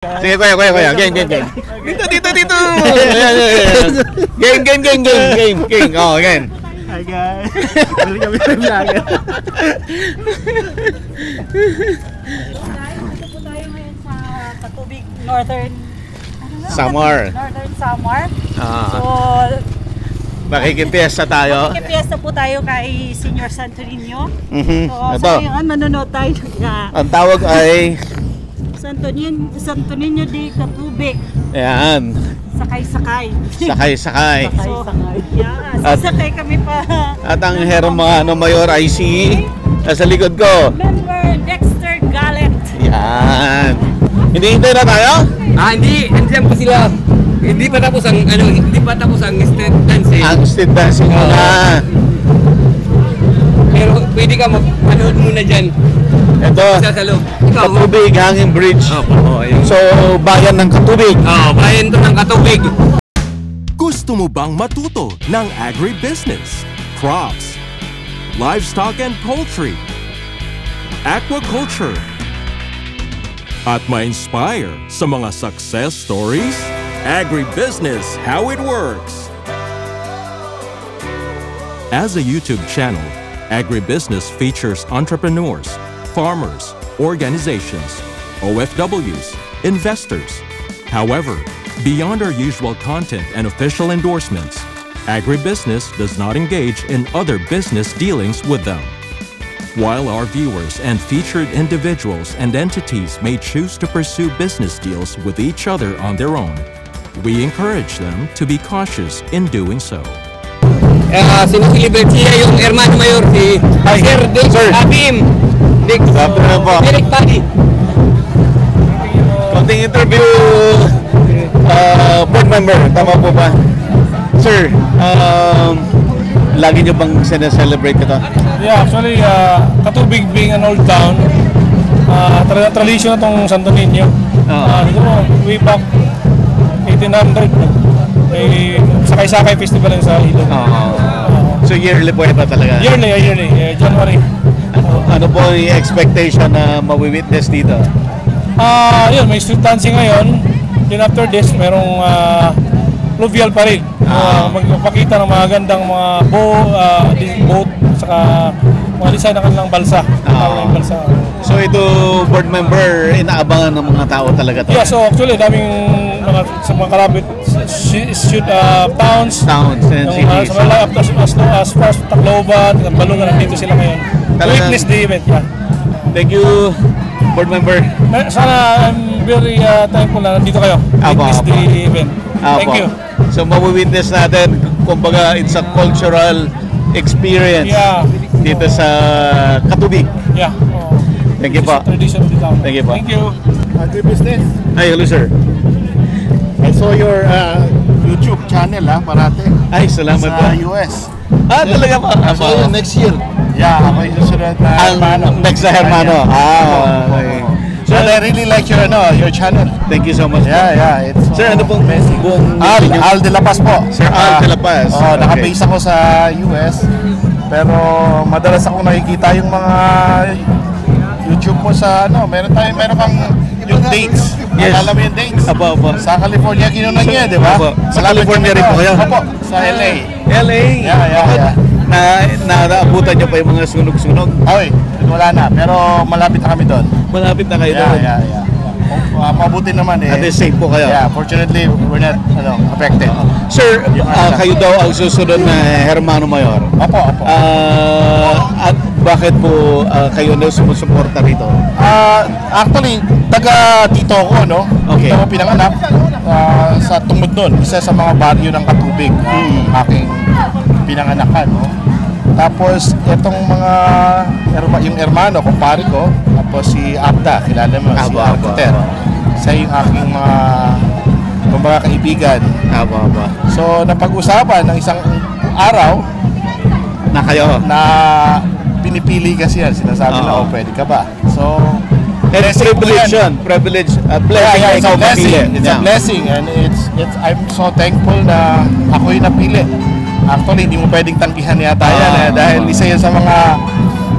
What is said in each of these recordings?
Sige, kuya. Game. Dito. Game. Oh, game. Hi guys. Balik kami ng vlogger. Dito po tayo ngayon sa Katubig, Northern Samar. So, Makikipiesta tayo. makikipiesta po tayo kay Senior Santo Niño. So, Ito. sa ngayon, manonood tayo na Ang tawag ay Santo Niño de Katubig. ayan, Sakay-sakay. sakay. So, sasakay kami pa. At ang Hermano Mayor ay si nasa likod ko. Member Dexter Gallet. Yan. Hindi na tayo? Hindi lang pa sila. Hindi pa tapos ang street dancing. Ang street dancing na. Pero pwede ka manood muna dyan. Ito, Sa loob. Ikaw. Katubig Hanging Bridge. Ayun. So, bayan ng Katubig. Bayan to ng Katubig. Gusto mo bang matuto ng agribusiness, crops, livestock and poultry, aquaculture, at ma-inspire sa mga success stories? Agribusiness, how it works. As a YouTube channel, Agribusiness features entrepreneurs, farmers, organizations, OFWs, investors. However, beyond our usual content and official endorsements, Agribusiness does not engage in other business dealings with them. While our viewers and featured individuals and entities may choose to pursue business deals with each other on their own, we encourage them to be cautious in doing so. Sinucelebrate siya yung Hermano Mayor si Sir Dex Abim. Dex Eric Padi. Konting interview, board member, tama po ba? Sir, lagi nyo bang sineselebrate ito? Yeah, actually, Katubig being an old town, tradition na itong Santo Niño. Siguro, way back 1800, may sakay-sakay festival yun sa Ilog. So yearly po ito talaga? Yearly, January. Ano po yung expectation na mawi-witness dito? Yun, may street dancing ngayon. Then after this, merong fluvial parade. Magpapakita ng mga gandang mga boat, saka mga design ng kanilang balsa. So ito, board member, inaabangan ng mga tao talaga to? Yeah, so actually, daming sa mga kalapit towns and cities. Sa mga up as far as Tacloban, Balungan, nandito sila ngayon. Witness the event, yeah. Thank you, board member. Sana I'm very thankful na nandito kayo. Witness the event. Thank you. So mawi-witness natin, kumbaga it's a cultural experience dito sa Katubig. Yeah. Thank you po. Tradition of the town. Thank you po. Thank you. Agribusiness. Ay, hello sir. I saw your YouTube channel parate. Ay, salamat po. Sa US. Talaga po. So next year. Yeah, ako yung susunod na Hermano. Next na Hermano. Okay. So I really like your channel. Thank you so much. Yeah, it's Sir, ano pong buong Al de la Paz po. Sir Al de la Paz. Naka-base ako sa US. Pero madalas ako nakikita yung mga YouTube mo sa meron kang yung dates. Yes. Alam mo yung dates? Apo. Sa California kinunan niya, di ba? Sa California rin po kayo? Opo, sa LA. LA? Yeah. Naabutan niyo pa yung mga sunog-sunog? Okay, wala na. Pero malapit na kami doon. Malapit na kayo doon? Yeah. Mabuti naman At least safe po kayo? Yeah, fortunately, we're not affected. Sir, kayo daw ang susunod na Hermano Mayor. Opo. At bakit po kayo na sumusuporta rito? Actually, taga dito ako, no? Okay. Dito ako pinanganak sa tungod nun. Isa sa mga baryo ng Katubig. Aking pinanganakan, no? Tapos, itong yung hermano, kumpare ko, tapos si Abda, kilala mo, si Arcuter. Siya yung aking mga kaibigan. So, napag-usapan ng isang araw na kayo? Na pinipili kasi yan. Sinasabi na, pwede ka ba? So, privilege, blessing. It's a blessing. It's a blessing, and I'm so thankful na ako yung napili. Actually, hindi mo pwedeng tanggihan yata yan dahil isa yan sa mga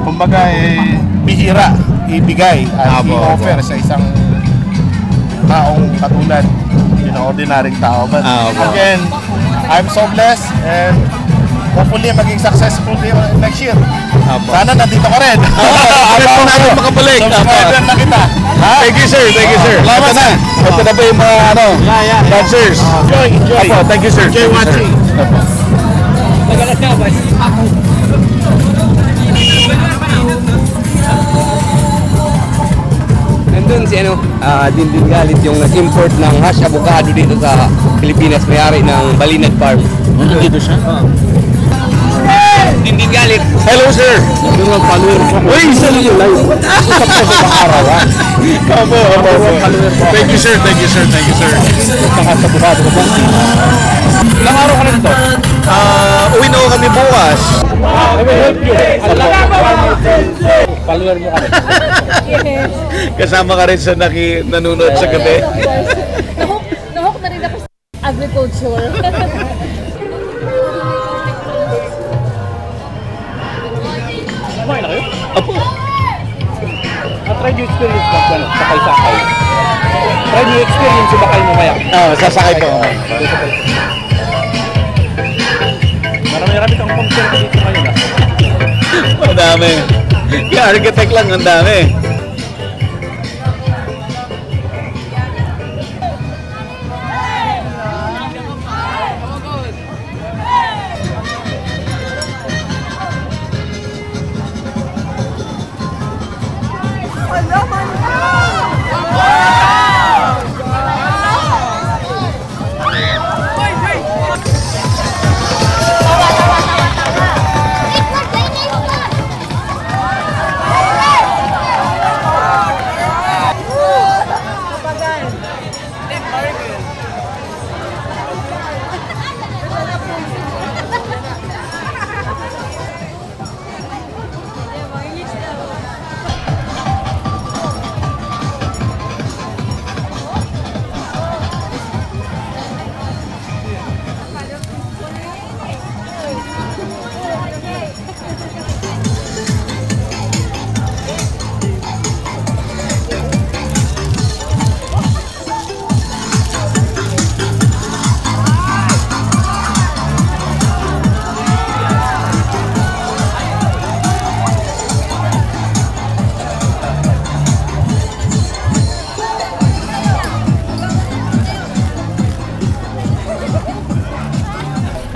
kumbaga bihira ibigay at i-offer sa isang taong katulad, ordinaryong tao. But again, I'm so blessed and hopefully maging successful next year. Sana nandito ka rin. Gusto natin makabalik. Subscriber na kita. Thank you, sir. Thank you, sir. Salamat na. Ito na po yung mga dancers. Enjoy. Thank you, sir. Enjoy watching. Magalas ka ba? Nandun si Dindin Galit yung nag-import ng hash avocado dito sa Pilipinas, may-ari ng Balinad Farm. Dito siya? Dindin Galit. Hello, sir. Uy, isa lang yung live. Thank you, sir. Thank you, sir. Thank you, sir. Ilang araw ka na dito? Uwi na kami bukas. I will help you. Follower mo kami. Kasama ka rin sa nanonood sa gabi. Nahok na rin ako sa agriculture. Kumain na kayo? Apo. Try nyo experience mo gano'n, sakay-sakay. Try nyo experience yung bakay mo kaya. Sasakay po. Marami kang concert dito ngayon ah. Ang dami. Kaya architect lang, ang dami.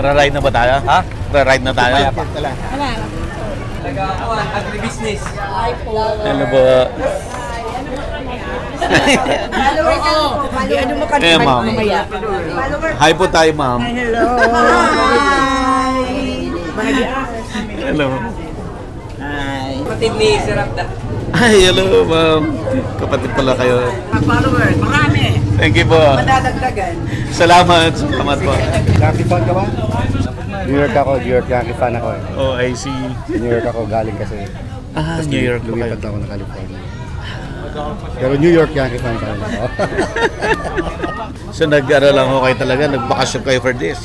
Ra-ride na ba tayo? Ha? Ra-ride na tayo? Taga-awan, agribusiness. Ano ba? Eh, ma'am. Hi po tayo, ma'am. Hello. Kapatid ni Sir Abda. Ay, hello, ma'am. Kapatid pala kayo. Follower, marami. Thank you po. Madadagdagan. Salamat. Salamat po. Yankee fan ka ba? New York ako, New York Yankee fan ako eh. Oh, I see. New York ako galing kasi. New York po kayo. Lumipat ako ng California. Pero New York Yankee fan pa rin ako. So nag-aral lang ako kayo talaga, nagbakasyon kayo for this.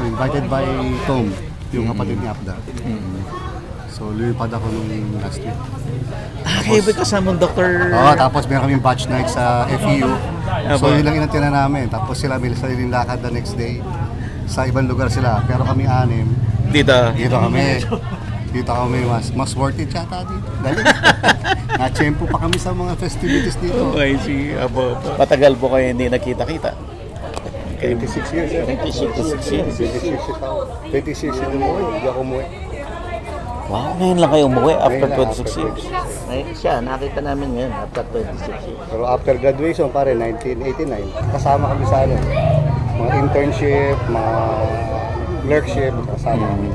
Invited by Tom, yung kapatid ni Abda. So lumipad ako nung last week. Kayo ba kasamang doktor? Tapos meron kaming batch night sa FEU. So yun lang inantena namin. Tapos sila may sariling lakad the next day. Sa ibang lugar sila, pero kami anim. Dito kami. Dito kami mas worth it yata dito. Dali. Na-tsempo pa kami sa mga festivities dito. I see. Apo. Patagal po kayo hindi nakita-kita. 26 years. 26 years. 26 years umuwi. Hindi ako umuwi. Wow, ngayon lang kayo umuwi after Ngayon 26 years. Siya, nakita namin ngayon after 26 years. Pero after graduation pare, 1989, kasama kami sa mga internship, mga clerkship, kasama kami.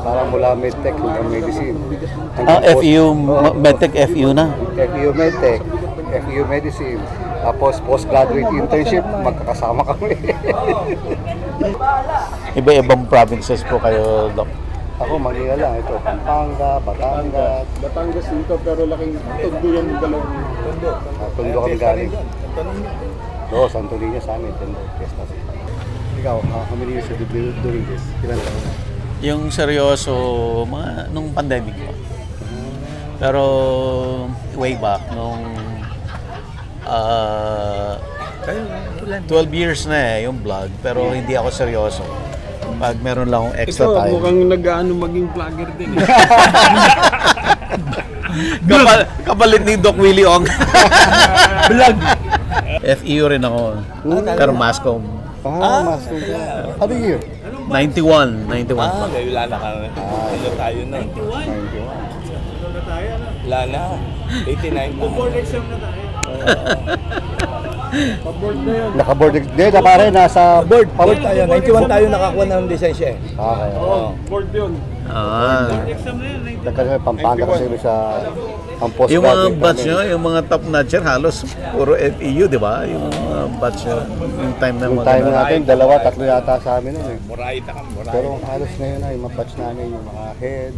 Para mula medtech hanggang medicine. FEU, medtech FEU na. FEU medtech, FEU medicine. Tapos postgraduate internship, magkakasama kami. Iba-ibang provinces po kayo, Doc. Ako, Manila lang. Ito, Pampanga, Batangas. Batangas dito, pero laking Tondo yung dalawang Tondo. Tondo kami galing. Oo, Santo Niño sa amin, Tondo. Fiesta. Ikaw, how many years have you been doing this? Ilan taon na? Yung seryoso, nung pandemic pa. Pero way back, nung 12 years na yung vlog, pero hindi ako seryoso. Pag meron lang akong extra Ito, time. mukhang nag-ano maging vlogger din. Kapalit ni Doc Willie Ong. Vlog. FEU rin ako. Pero Mascom. Mascom. Ano year? 91. 91 pa. Wala na kami. Ano tayo na? 91. Wala na. 89 na. Board exam na tayo. Naka-board exam. Hindi, na pare, nasa board. Board tayo. 91 tayo nakakuha ng lisensya eh. Okay. Board yun. Nagkano Pampanga kasi sa ang post Yung mga batch nyo, yung mga top notcher, halos puro FEU, di ba? Yung mga batch nyo, yung time na yung time natin, 2-3 yata sa amin nun eh. Moraita ka, Moraita. Pero halos ngayon ay mga batch namin, yung mga head,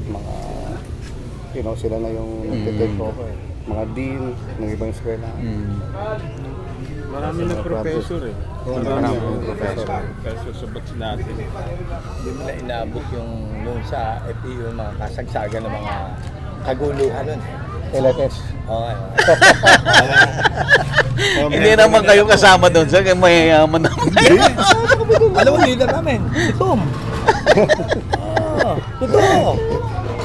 mga, sila na yung nag-take over. Mga dean, ng ibang eskwela. Marami na professor eh. Marami na professor. Professor sa batch natin. Hindi mo na inabot yung sa FEU, mga kasagsagan ng mga kaguluhan nun. LFS. Okay. Hindi naman kayo kasama doon, sir, kaya mayayaman naman. Alam mo, leader namin. Itom. Totoo.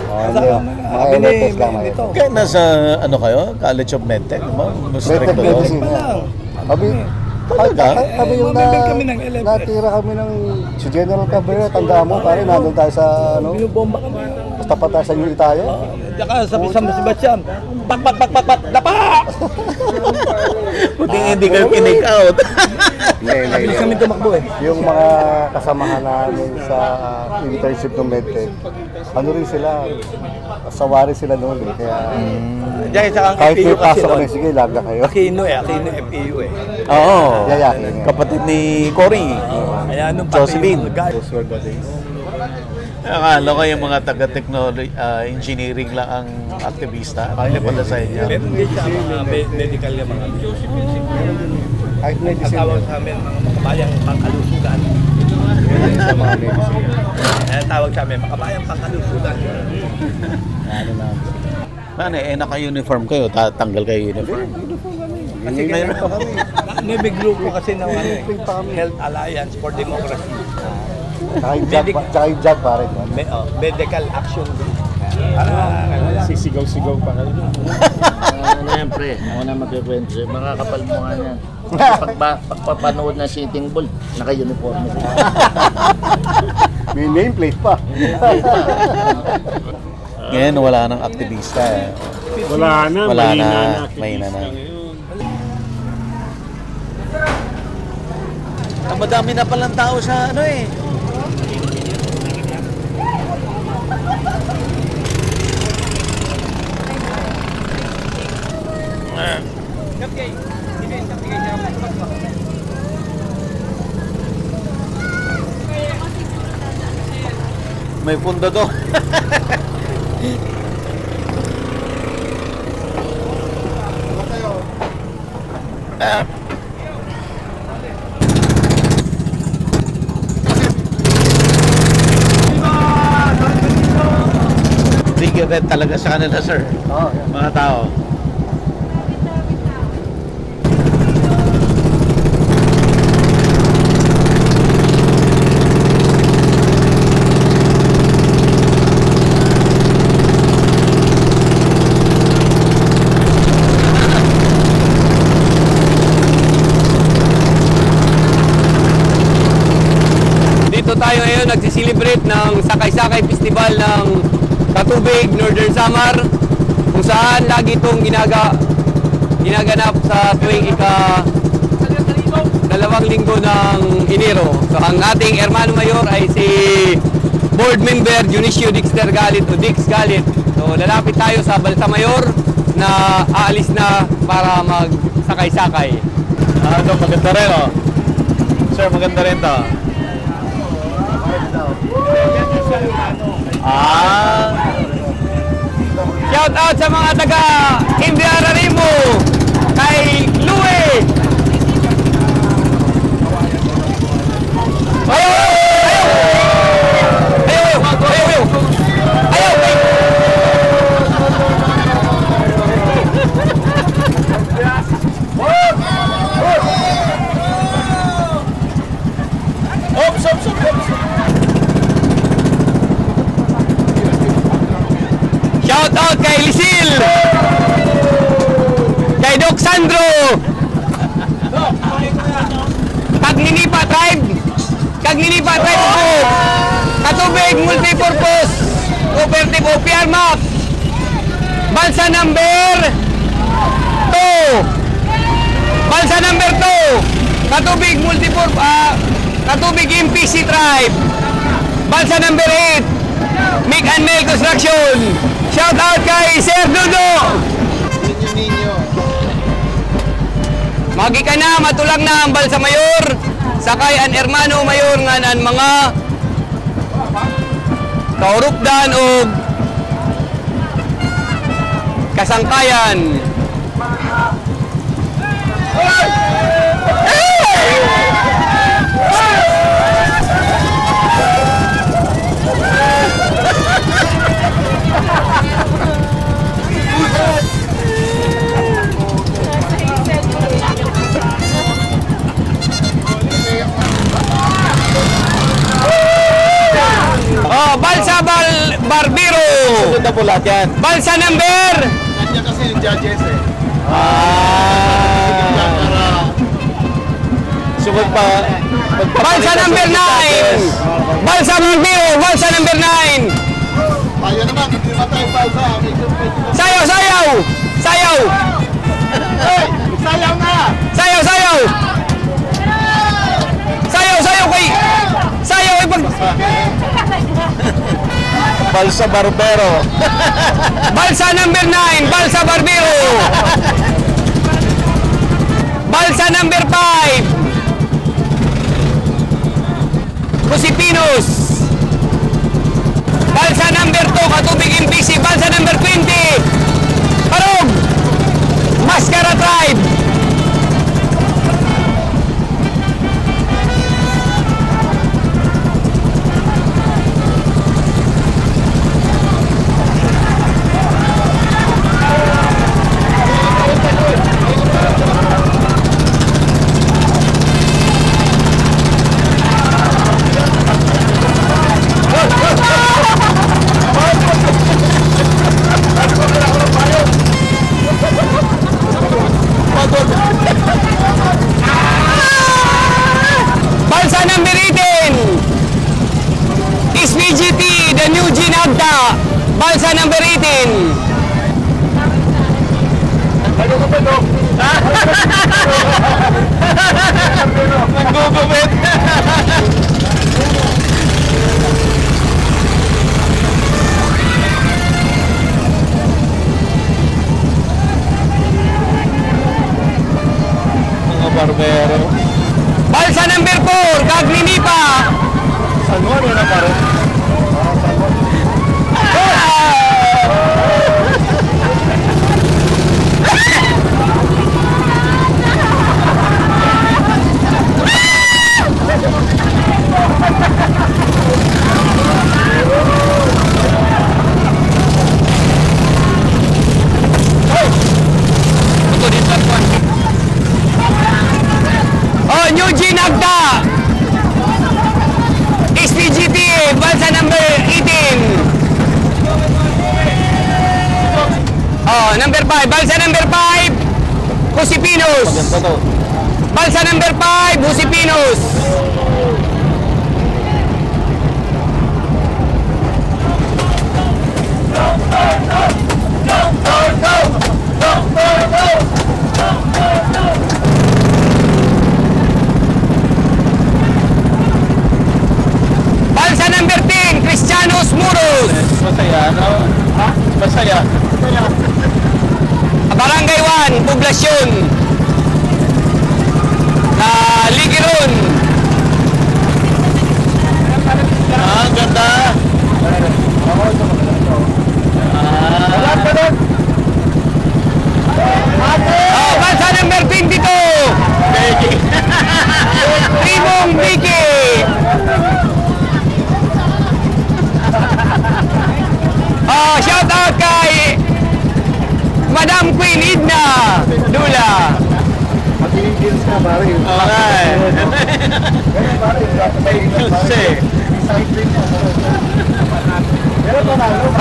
Mga LFS lang ngayon. Kaya nasa, kayo? College of MedTech, di ba? Strict Medtech doon. medicine. Kami yung natira kami ng si General Cabrera, tanda mo, pare, nandun tayo sa, Binubomba kami. tapat tayo sa Yuri tayo. Tsaka sa Sebastian, pak, dapa! Buti hindi kayo kinake out. Mabilis kami tumakbo eh. Yung mga kasamahan namin sa internship ng MedTech, ano rin sila, sawari sila noon eh. Kaya kahit may pasok kami, sige, lag na kayo. Aquino FEU eh. Oo. Yayakin. Kapatid ni Cory. Kaya nung Josephine. Josephine. Akala ko yung mga taga-technology, engineering lang ang aktivista. Hindi pala sa inyo. Meron din siya mga medical yung mga Josephine. Kahit medicine. Tawag sa amin mga makabayang pangkalusugan. Sa mga medicine. Tawag sa amin makabayang pangkalusugan. Ano na. Naka-uniform kayo, tatanggal kayo uniform. Kasi mayroon pa kami. May grupo kasi ng Health Alliance for Democracy. Tsaka yung JAG pare. Medical Action Group. Sisigaw-sigaw pa kayo. Ano yan, pre? Ako na magkikwento sa'yo. Makakapal mo nga yan. Pagpapanood na Sitting Bull, naka-uniform mo. May nameplate pa. Ngayon, wala nang aktivista. Wala na. Mahina na. Madami na palang tao sa May punta to. Big event talaga sa kanila, sir. Mga tao. Dito tayo ngayon nagsiselebrate ng Sakay-Sakay Festival ng Katubig, Northern Samar, kung saan lagi itong ginaganap sa tuwing dalawang linggo ng Enero. So ang ating Hermano Mayor ay si Board Member Dionisio Dixter Galit o Dix Galit. So lalapit tayo sa Balsa Mayor na aalis na para magsakay-sakay. Maganda rin, Sir, maganda rin to. Shout out sa mga taga Imbiararimo kay Louie. Ayaw. kay Lisil. Kay Doc Sandro. Kagninipa Tribe. Kagninipa Tribe po. Katubig Multipurpose Cooperative o PRMAC. Balsa number 2. Balsa number 2. Katubig Katubig MPC Tribe. Balsa number 8. Mick and Mel Construction. Shout out kay Sir Dudo. Magi ka na, matulang na ang Balsa Mayor. Sakay ang Hermano Mayor nga ang mga kaurupdan o kasangkayan. Balsa Barbero. Sunod na po lahat yan. Balsa number. Kanya kasi yung judges eh. Sunod pa. Balsa number 9. Balsa Barbero. Balsa number 9. Ayaw naman, hindi ba tayo balsa? Sayaw, sayaw. Sayaw. Hey, sayaw na! Sayaw, sayaw. Sayaw, sayaw kay. Sayaw ipag. Balsa Barbero. Balsa number 9, Balsa Barbero. Balsa number 5, Josipinos. Balsa number 2, Katubig MPC. Balsa number 20, Parog, Mascara Tribe. Balsa number 18, SPGT, the new Ginagda. Balsa number 18. Nagugumit. Mga barbero. Balsa number 4, Kagninipa. Sangon na pare. Oh, New Ginagda. SPGT, Balsa number 18. Oh, number 5, Balsa number 5, Josipinos. Balsa number 5, Josipinos. Balsa number 10, Cristianos Muros. Masaya, no? Ha? Masaya. Barangay 1, Poblasyon. Ligiron. Ang ganda. Balsa number 22. Tribong Biki. Shout out kay Madam Queen Edna Dula. Mag-i-deals na pare. Okay. Pero panalo.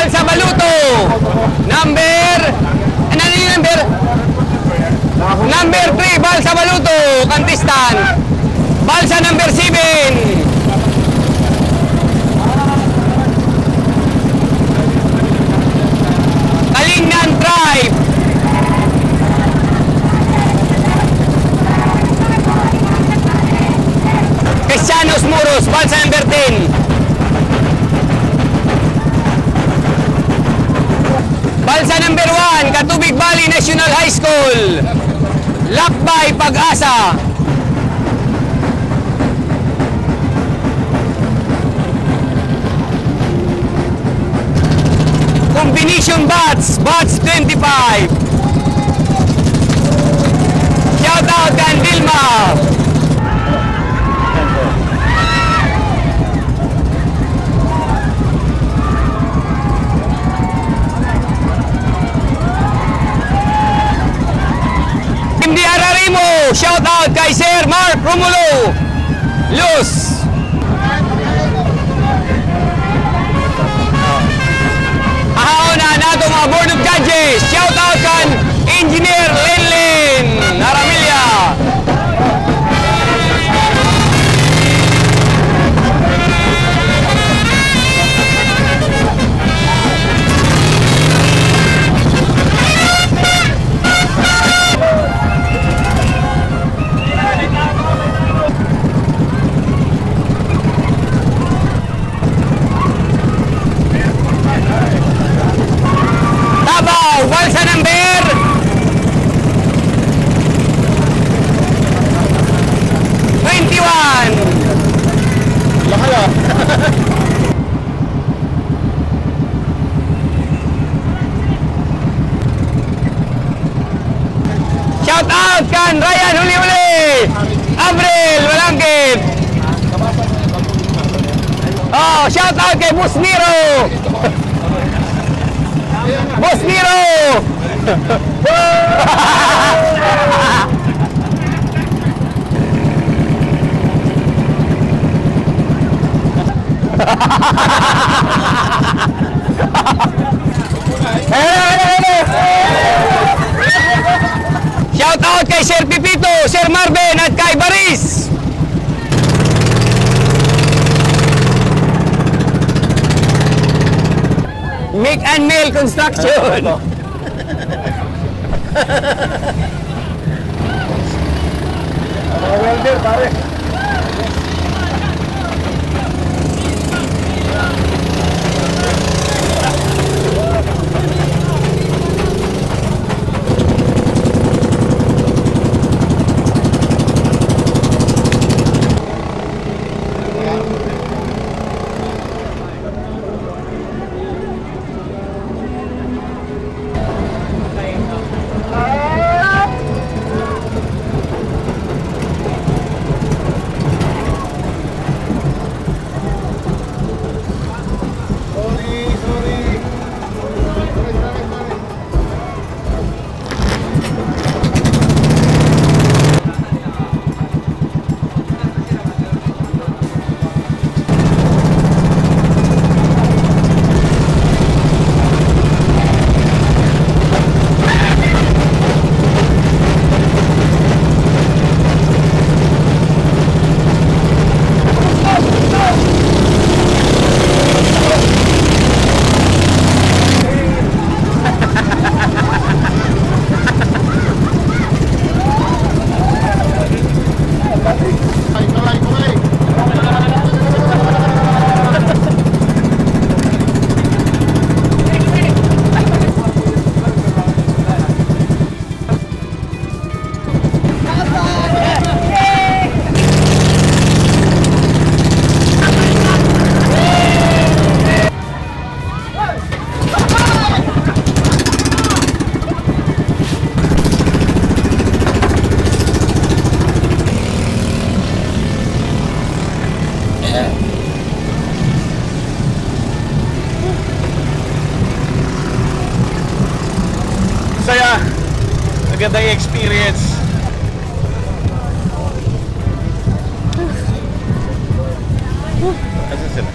Balsa Baluto. Number 3, Balsa Baluto, contestant. Balsa number 7. Kalingnan Tribe. Cristianos Muros, Balsa number 10. Balsa number 1, Katubig Valley National High School. Lakbay Pag-asa. Combination Bats, Bats 25. Shout out kan Dilma. Team di Ararimo, shout out kay Sir Mark Romulo Luz. Ahaona nato mga Board of Judges, shout out kan Engineer Lenlen Aramilla. Balsa number 21. Lakaya. Shout out kan Ryan Huli-Huli, Abril Walangkit. Oh, shout out kay Bus Niro. Bos Niro. Shout out kay Sir Pipito, Sir Marvin at kay Baris. Make and Mail Construction. Welder, pare. Saya, maganda yung experience. Asan sila?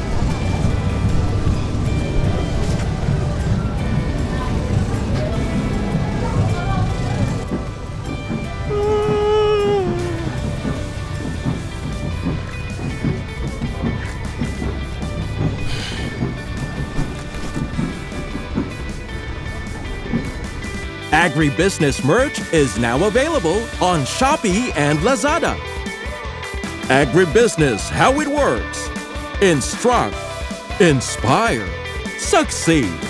Agribusiness merch is now available on Shopee and Lazada. Agribusiness, how it works. Instruct, inspire, succeed.